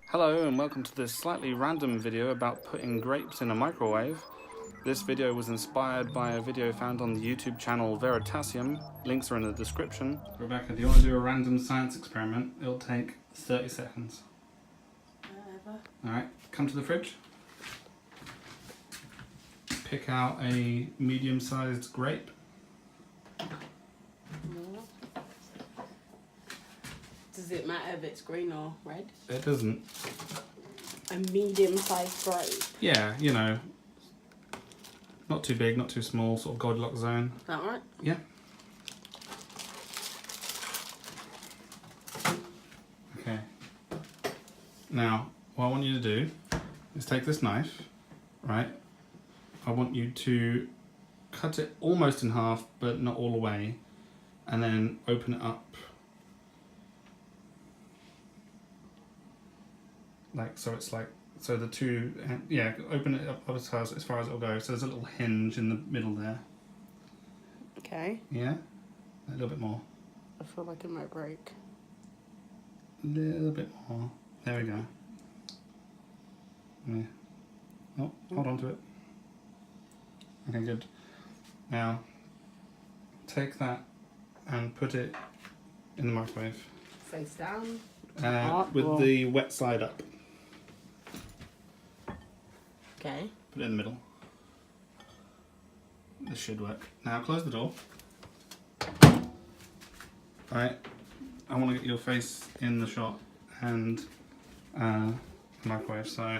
Hello and welcome to this slightly random video about putting grapes in a microwave. This video was inspired by a video found on the YouTube channel Veritasium. Links are in the description. Rebecca, do you want to do a random science experiment? It'll take 30 seconds. Whatever. Alright, come to the fridge. Pick out a medium-sized grape. Does it matter if it's green or red? It doesn't. A medium-sized grape. Yeah, you know, not too big, not too small, sort of Goldilocks zone. Is that right? Yeah. Okay. Now, what I want you to do is take this knife, right? I want you to cut it almost in half, but not all the way, and then open it up. Like, so it's like, so the two, yeah, open it up as far as it'll go. So there's a little hinge in the middle there. Okay. Yeah? A little bit more. I feel like it might break. A little bit more. There we go. Yeah. Oh, hold on to it. Okay, good. Now, take that and put it in the microwave. Face down. With the wet side up. Okay. Put it in the middle. This should work. Now close the door. Alright, I want to get your face in the shot and the microwave, so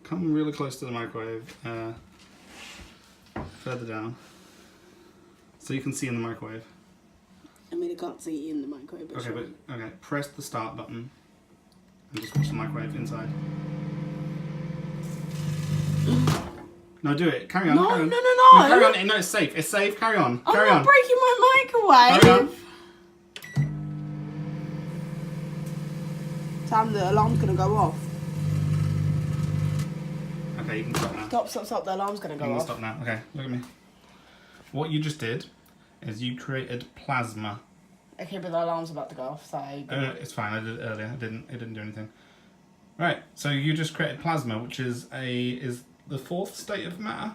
come really close to the microwave, further down, so you can see in the microwave. I mean, I can't see you in the microwave. But Okay, sure. okay, press the start button and just watch the microwave inside. No, do it. Carry on. No, carry on. no. Carry on. No, it's safe. It's safe. Carry on. I'm Carry not on. breaking my microwave. Carry on. Sam, the alarm's gonna go off. Okay, you can stop now. Stop. The alarm's gonna You go can off. stop now. Okay, look at me. What you just did is you created plasma. Okay, but the alarm's about to go off, so... It's fine. I did it earlier. It didn't do anything. Right. So you just created plasma, which is the fourth state of matter.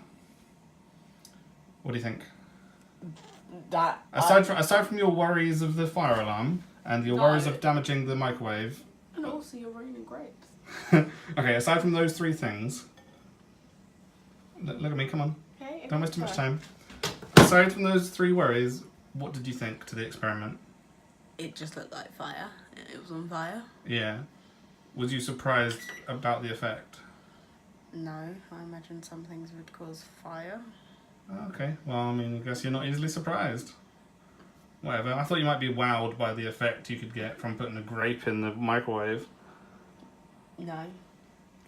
What do you think? That... Aside from your worries of the fire alarm and your worries of damaging the microwave. And also you're raining grapes. Okay. Aside from those three things. Look at me. Come on. Okay, Don't waste too much time. Aside from those three worries, what did you think to the experiment? It just looked like fire. It was on fire. Yeah. Was you surprised about the effect? No, I imagine some things would cause fire. Okay. Well, I mean, I guess you're not easily surprised. Whatever. I thought you might be wowed by the effect you could get from putting a grape in the microwave. No.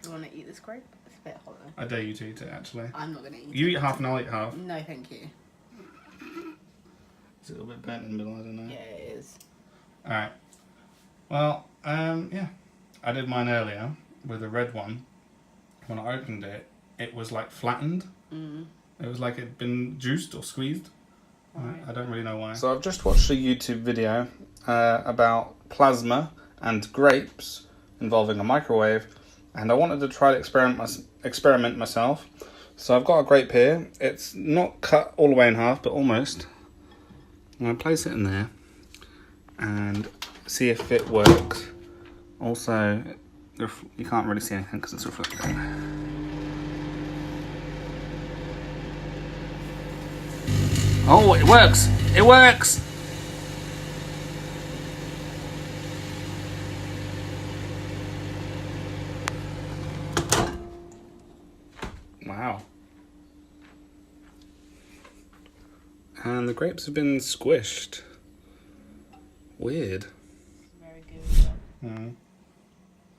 Do you want to eat this grape? It's a bit hot though. I dare you to eat it, actually. I'm not going to eat it. You eat half and I'll eat half. No, thank you. It's a little bit burnt in the middle, I don't know. Yeah, it is. Alright. Well, yeah. I did mine earlier with a red one. When I opened it, it was like flattened. Mm. It was like it'd been juiced or squeezed. Right. I don't really know why. So I've just watched a YouTube video about plasma and grapes involving a microwave, and I wanted to try to experiment myself. So I've got a grape here. It's not cut all the way in half, but almost. I'm going to place it in there and see if it works. Also, you can't really see anything because it's reflecting. Oh, it works! It works! Wow. And the grapes have been squished. Weird. Very good. Mm.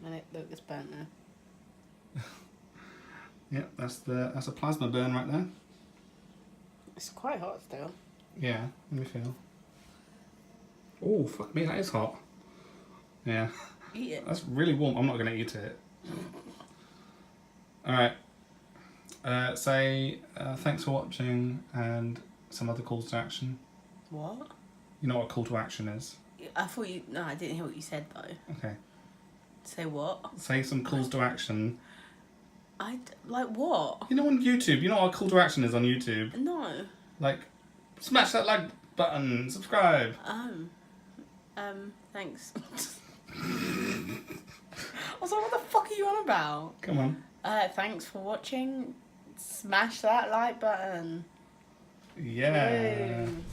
And look, it's burnt now. Yep, that's a plasma burn right there. It's quite hot still. Yeah, let me feel. Oh, fuck me, that is hot. Yeah. Eat it. That's really warm. I'm not going to eat it. Alright. Say thanks for watching and some other calls to action. What? You know what a call to action is? I thought you... No, I didn't hear what you said though. Okay. Say what? Say some calls to action. Like what? You know, on YouTube, you know what a call to action is on YouTube? No. Like, smash that like button, subscribe. Thanks. I was like, what the fuck are you on about? Come on. Thanks for watching. Smash that like button. Yeah. Woo.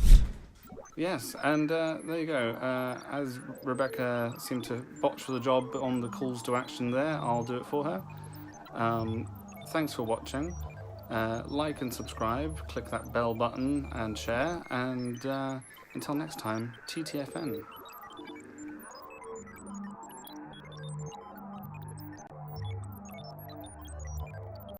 Yes, and there you go. As Rebecca seemed to botch for the job on the calls to action there, I'll do it for her. Thanks for watching. Like and subscribe, click that bell button and share, and until next time, TTFN.